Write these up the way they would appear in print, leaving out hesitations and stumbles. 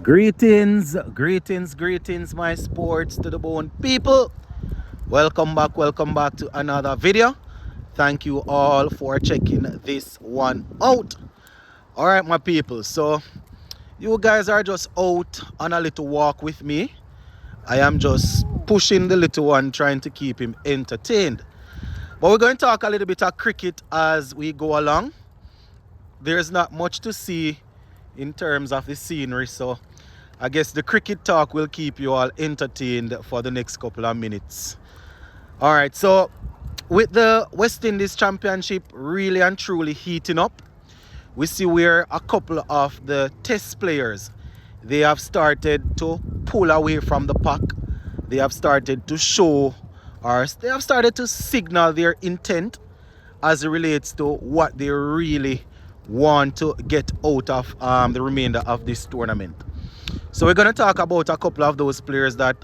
Greetings, my sports to the bone people. Welcome back to another video. Thank you all for checking this one out. All right, my people. So, you guys are just out on a little walk with me. I am just pushing the little one, trying to keep him entertained. But we're going to talk a little bit of cricket as we go along. There's not much to see in terms of the scenery, so I guess the cricket talk will keep you all entertained for the next couple of minutes. All right, so with the West Indies Championship really and truly heating up, we see where a couple of the test players, they have started to pull away from the pack. They have started to show, or they have started to signal their intent as it relates to what they really want to get out of the remainder of this tournament. So we're going to talk about a couple of those players that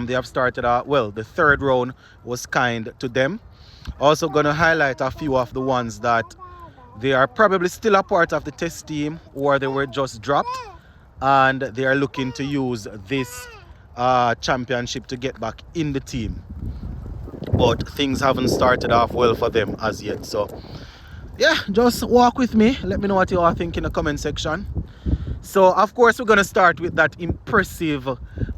they have started well, the third round was kind to them. Also going to highlight a few of the ones that they are probably still a part of the test team or they were just dropped and they are looking to use this championship to get back in the team. But things haven't started off well for them as yet. So yeah, just walk with me. Let me know what you all think in the comment section. So of course we're going to start with that impressive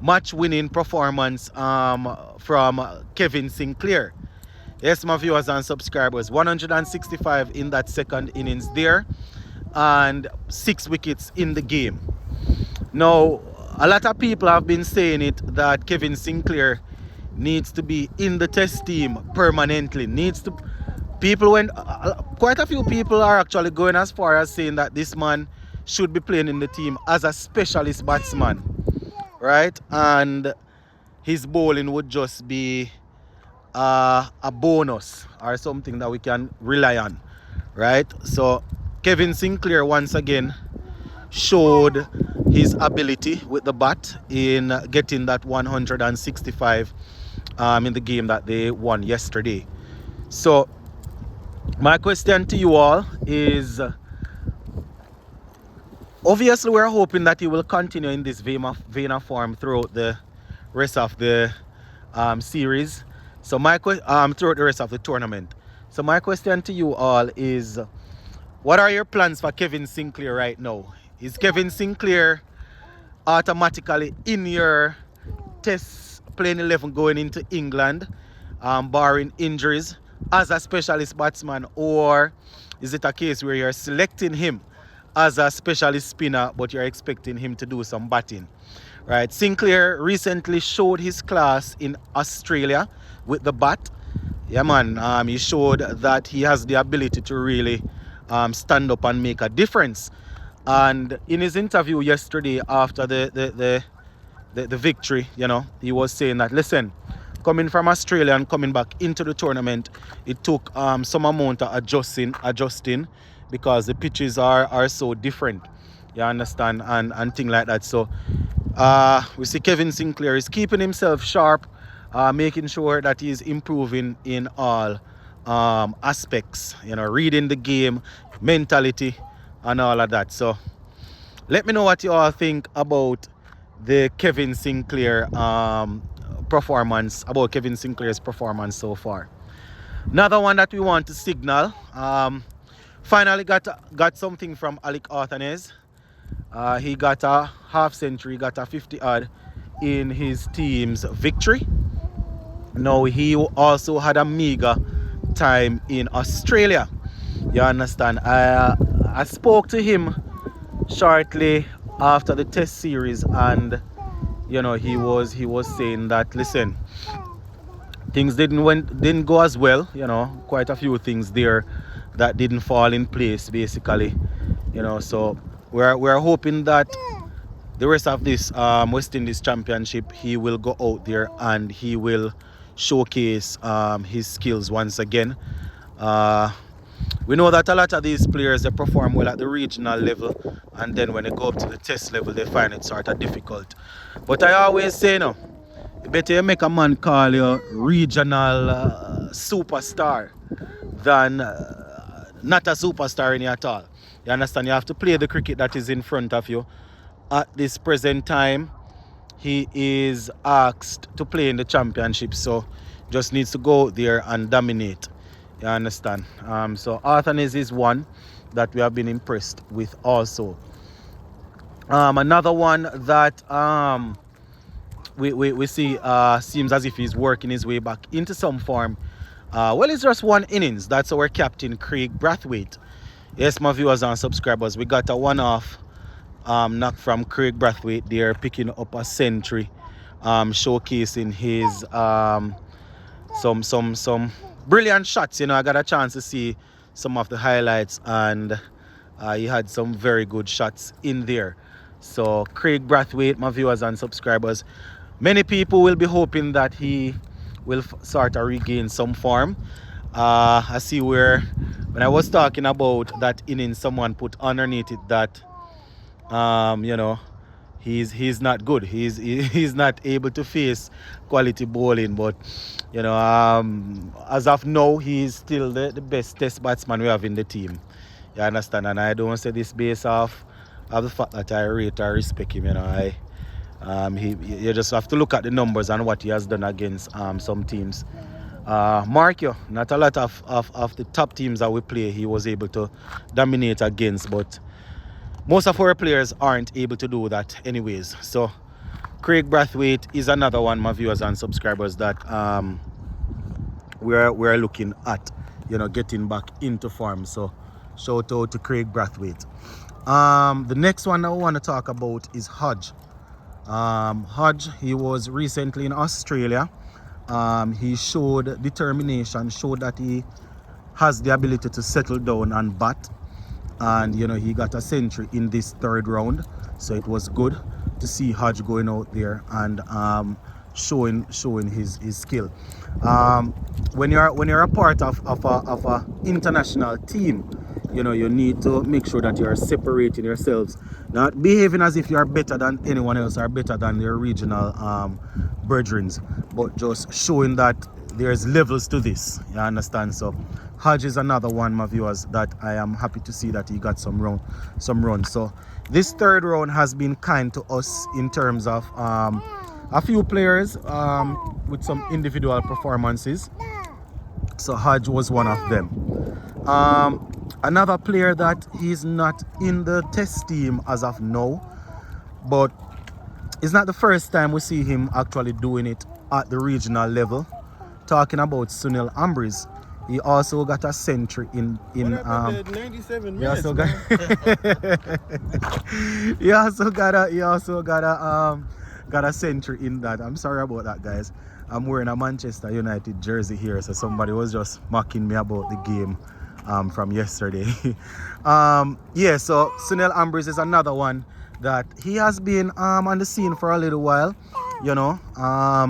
match-winning performance from Kevin Sinclair. Yes, my viewers and subscribers, 165 in that second innings there and 6 wickets in the game. Now, a lot of people have been saying it that Kevin Sinclair needs to be in the test team permanently. Quite a few people are actually going as far as saying that this man should be playing in the team as a specialist batsman, right? And his bowling would just be a bonus or something that we can rely on, right? So Kevin Sinclair once again showed his ability with the bat in getting that 165 in the game that they won yesterday. So my question to you all is, obviously we're hoping that he will continue in this vein of form throughout the rest of the series. So throughout the rest of the tournament. So my question to you all is, what are your plans for Kevin Sinclair right now? Is Kevin Sinclair automatically in your test playing 11 going into England, barring injuries, as a specialist batsman, or is it a case where you're selecting him as a specialist spinner but you're expecting him to do some batting? Right, Sinclair recently showed his class in Australia with the bat. Yeah, man, he showed that he has the ability to really stand up and make a difference. And in his interview yesterday after the victory, you know, he was saying that, listen, coming from Australia and coming back into the tournament, it took some amount of adjusting because the pitches are so different. You understand? And things like that. So we see Kevin Sinclair is keeping himself sharp, making sure that he's improving in all aspects, you know, reading the game, mentality, and all of that. So let me know what you all think about the Kevin Sinclair performance, about Kevin Sinclair's performance so far. Another one that we want to signal, finally got something from Alec Arthanez. He got a half century, got a 50 odd in his team's victory. Now he also had a meager time in Australia. You understand? I spoke to him shortly after the test series, and you know, he was saying that, listen, things didn't go as well. You know, quite a few things there that didn't fall in place, basically. You know, so we're hoping that the rest of this West Indies Championship, he will go out there and he will showcase his skills once again. We know that a lot of these players, they perform well at the regional level, and then when they go up to the test level, they find it sort of difficult. But I always say, no, better you make a man call you regional superstar than not a superstar in you at all. You understand? You have to play the cricket that is in front of you at this present time, he is asked to play in the championship, so just needs to go out there and dominate. You understand? So Arthanes is one that we have been impressed with also. Another one that we see seems as if he's working his way back into some form. Well, it's just one innings. That's our captain, Craig Brathwaite. Yes, my viewers and subscribers, we got a one-off knock from Craig Brathwaite there, picking up a century, showcasing his some brilliant shots. You know, I got a chance to see some of the highlights, and he had some very good shots in there. So Craig Brathwaite, my viewers and subscribers, many people will be hoping that he will sort of regain some form. I see where when I was talking about that inning, someone put underneath it that you know, he's not good. He's not able to face quality bowling, but you know, as of now, he's still the best test batsman we have in the team. You understand? And I don't say this based off of the fact that I rate or respect him. You know, you just have to look at the numbers and what he has done against some teams. Mark you, not a lot of the top teams that we play he was able to dominate against, but most of our players aren't able to do that anyways. So Craig Brathwaite is another one, my viewers and subscribers, that we're looking at, you know, getting back into form. So shout out to Craig Brathwaite. The next one I want to talk about is Hodge. Hodge, he was recently in Australia. He showed determination, showed that he has the ability to settle down and bat, and you know, he got a century in this third round, so it was good to see Hodge going out there and showing his skill. When you're a part of a international team, you know, you need to make sure that you're separating yourselves, not behaving as if you're better than anyone else or better than your regional brethren, but just showing that there's levels to this. You understand? So Hodge is another one, my viewers, that I am happy to see that he got some runs. So this third round has been kind to us in terms of a few players with some individual performances. So Hodge was one of them. Another player that is not in the test team as of now, but it's not the first time we see him actually doing it at the regional level. Talking about Sunil Ambriz. He also got a century in 97 minutes. He also got a century in that. I'm sorry about that, guys. I'm wearing a Manchester United jersey here, so somebody was just mocking me about the game from yesterday. Yeah, so Sunil Ambriz is another one that he has been on the scene for a little while. You know, I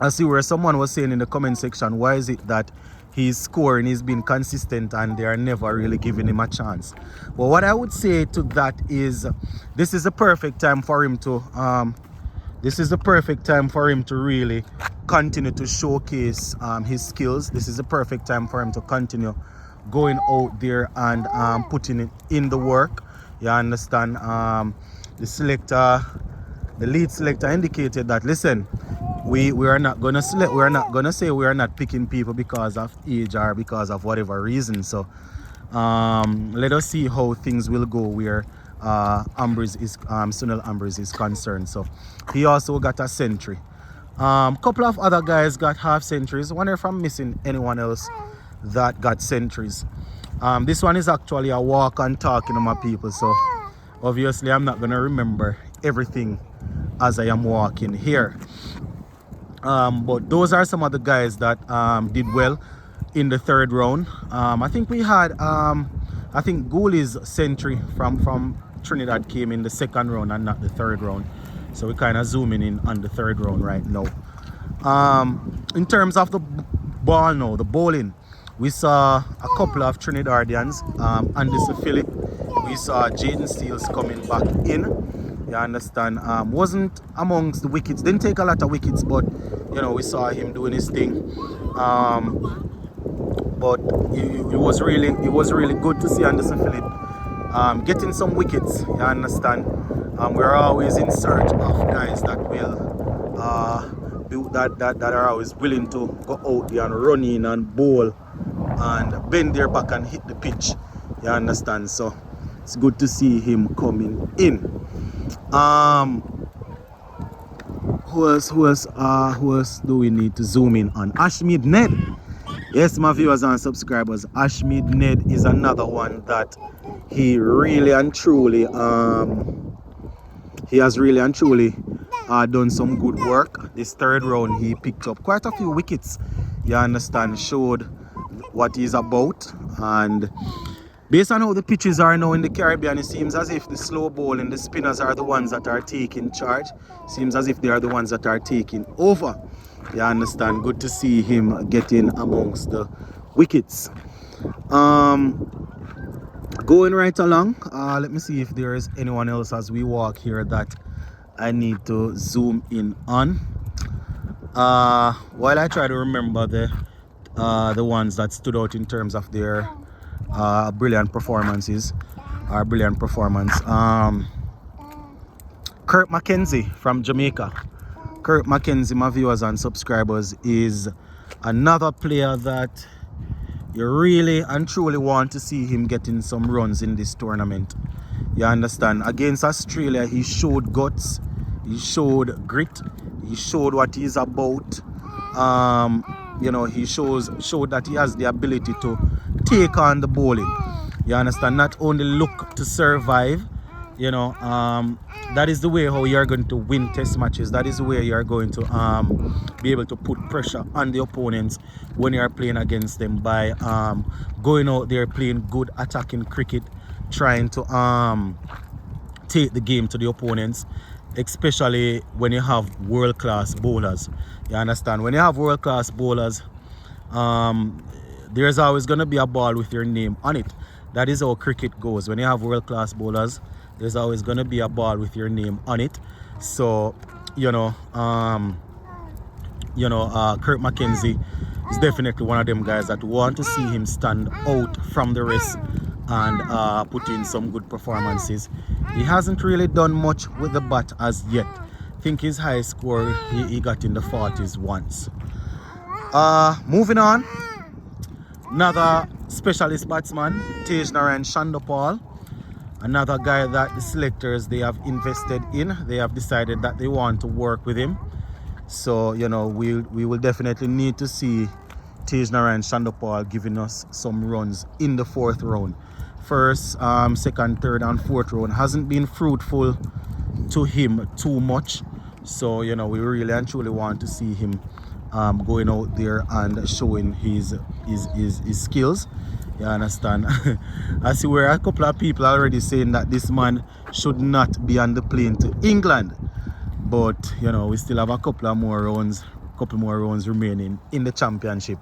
see where someone was saying in the comment section, why is it that he's scoring, he's been consistent, and they are never really giving him a chance? Well, what I would say to that is, this is the perfect time for him to really continue to showcase his skills. This is the perfect time for him to continue going out there and putting it in the work. You understand? The lead selector indicated that, listen, we are not gonna select, we are not gonna say we are not picking people because of age or because of whatever reason. So let us see how things will go where Sunil Ambriz is concerned. So he also got a century. Couple of other guys got half centuries. I wonder if I'm missing anyone else that got centuries. This one is actually a walk and talking to my people, so obviously I'm not gonna remember everything as I am walking here. But those are some of the guys that did well in the third round. I think we had I think Gooley's century from Trinidad came in the second round and not the third round, so we're kind of zooming in on the third round right now. In terms of the ball now, the bowling, we saw a couple of Trinidadians, Anderson Phillip. We saw Jaden Steels coming back in. You understand? Wasn't amongst the wickets, didn't take a lot of wickets, but you know, we saw him doing his thing. But it was really good to see Anderson Phillip getting some wickets. You understand? We're always in search of guys that will that are always willing to go out there and run in and bowl and bend their back and hit the pitch. You understand? So it's good to see him coming in. Who else do we need to zoom in on? Ashmead Ned. Yes, my viewers and subscribers, Ashmead Ned is another one that he really and truly he has really and truly done some good work. This third round he picked up quite a few wickets, you understand, showed what he's about. And based on how the pitches are now in the Caribbean, it seems as if the slow bowling, the spinners are the ones that are taking charge. Seems as if they are the ones that are taking over. You understand? Good to see him getting amongst the wickets. Going right along, let me see if there is anyone else as we walk here that I need to zoom in on. While I try to remember the ones that stood out in terms of their brilliant performances, our brilliant performance. Kurt Mackenzie from Jamaica. Kurt Mackenzie, my viewers and subscribers, is another player that you really and truly want to see him getting some runs in this tournament. You understand? Against Australia, he showed guts, he showed grit, he showed what he's about. You know, he showed that he has the ability to take on the bowling. You understand? Not only look to survive. You know, that is the way how you're going to win test matches. That is the way you're going to be able to put pressure on the opponents when you're playing against them, by going out there playing good attacking cricket, trying to take the game to the opponents, especially when you have world-class bowlers. You understand? When you have world-class bowlers, there's always going to be a ball with your name on it. That is how cricket goes. When you have world-class bowlers, there's always going to be a ball with your name on it. So, Kurt Mackenzie is definitely one of them guys that want to see him stand out from the rest and put in some good performances. He hasn't really done much with the bat as yet. I think his high score he got in the 40s once. Moving on, another specialist batsman, Tagenarine Shandopal. Another guy that the selectors, they have invested in. They have decided that they want to work with him. So, you know, we will definitely need to see Tagenarine Shandopal giving us some runs in the fourth round. First, second, third and fourth round hasn't been fruitful to him too much. So, you know, we really and truly want to see him going out there and showing his skills. You understand? I see where a couple of people are already saying that this man should not be on the plane to England. But, you know, we still have a couple more rounds remaining in the championship.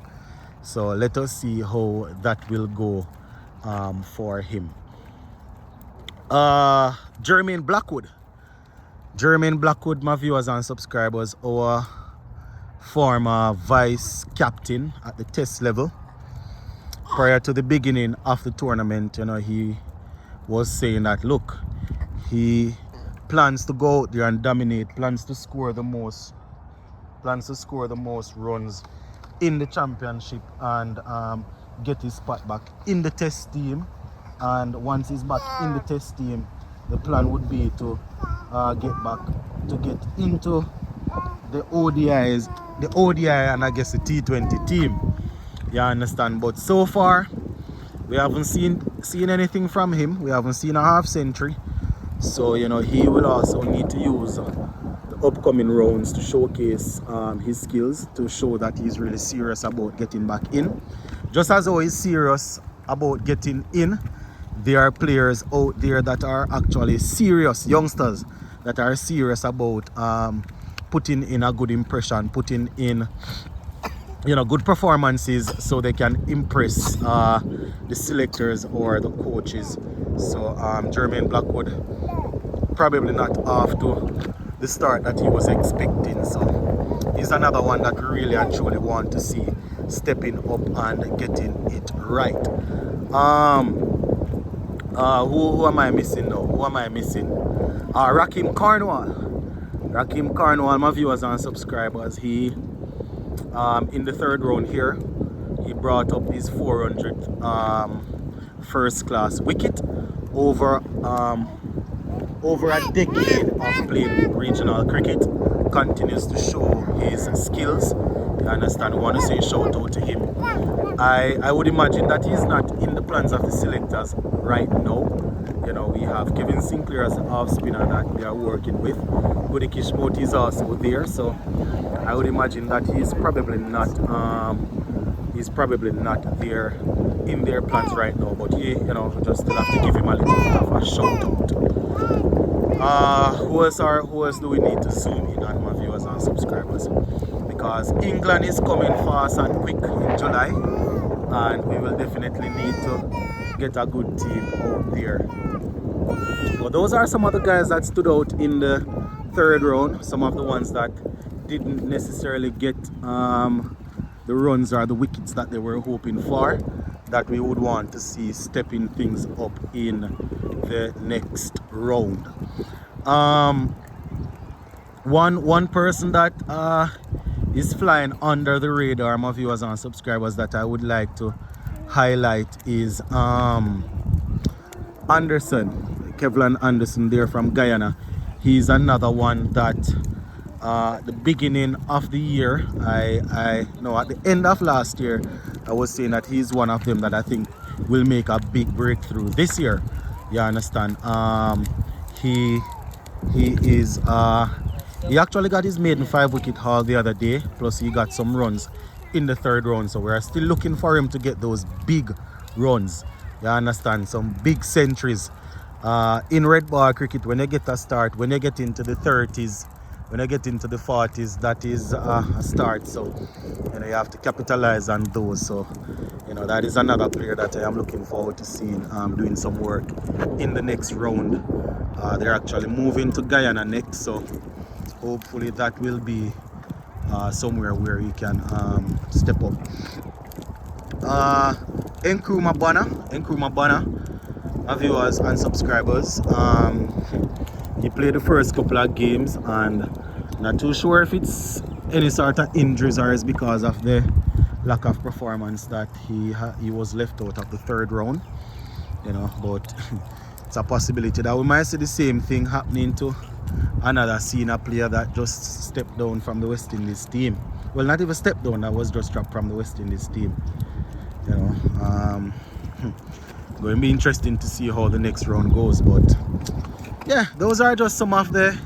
So let us see how that will go for him. Jermaine Blackwood. Jermaine Blackwood, my viewers and subscribers, our former vice captain at the test level. Prior to the beginning of the tournament, you know, he was saying that, look, he plans to go out there and dominate, plans to score the most runs in the championship and get his spot back in the test team. And once he's back in the test team, the plan would be to get into the ODIs, the ODI and I guess the T20 team. You understand? But so far we haven't seen anything from him. We haven't seen a half century. So, you know, he will also need to use the upcoming rounds to showcase his skills, to show that he's really serious about getting back in. Just as how he's serious about getting in, there are players out there that are actually serious, youngsters that are serious about putting in a good impression, putting in, you know, good performances so they can impress the selectors or the coaches. So Jermaine Blackwood probably not off to the start that he was expecting. So he's another one that really and truly want to see stepping up and getting it right. Who am I missing now? Who am I missing? Rakim Cornwall, my viewers and subscribers, he in the third round here, he brought up his 400th first class wicket over a decade of playing regional cricket. Continues to show his skills. You understand? I want to say shout out to him. I would imagine that he's not in the plans of the selectors right now. You know, we have Kevin Sinclair as an off spinner that they are working with. Goody Kishmoti is also there, so I would imagine that he's probably not there in their plans right now. But you know, just still have to give him a little bit of a shout out. Who else do we need to zoom in on, my viewers and subscribers? Because England is coming fast and quick in July, and we will definitely need to get a good team out there. But those are some of the guys that stood out in the third round, some of the ones that didn't necessarily get the runs or the wickets that they were hoping for, that we would want to see stepping things up in the next round. One person that is flying under the radar, my viewers and subscribers, that I would like to highlight is Kevlin Anderson there from Guyana. He's another one that the beginning of the year, I know at the end of last year, I was saying that he's one of them that I think will make a big breakthrough this year. You understand? He actually got his maiden 5-wicket haul the other day, plus he got some runs in the third round, so we're still looking for him to get those big runs. You understand? Some big centuries. In red ball cricket, when you get a start, when you get into the 30s, when you get into the 40s, that is a start. So you know, you have to capitalize on those. So you know, that is another player that I am looking forward to seeing doing some work in the next round. They're actually moving to Guyana next, so hopefully that will be somewhere where he can step up. Nkrumah Bonner, my viewers and subscribers, he played the first couple of games, and not too sure if it's any sort of injuries or is because of the lack of performance that he was left out of the third round. You know, but it's a possibility that we might see the same thing happening to another senior player that just stepped down from the West Indies team. Well, not even stepped down, that was just dropped from the West Indies team. You know, going to be interesting to see how the next round goes. But yeah, those are just some of the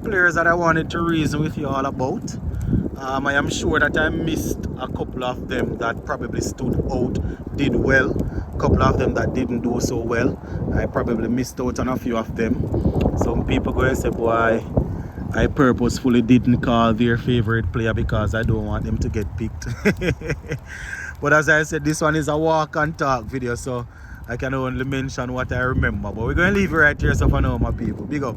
players that I wanted to reason with you all about. I am sure that I missed a couple of them that probably stood out, did well. A couple of them that didn't do so well, I probably missed out on a few of them. Some people go and say, boy, I purposefully didn't call their favorite player because I don't want them to get picked. But as I said, this one is a walk and talk video, so I can only mention what I remember. But we're going to leave it right here, so for now, my people. Big up.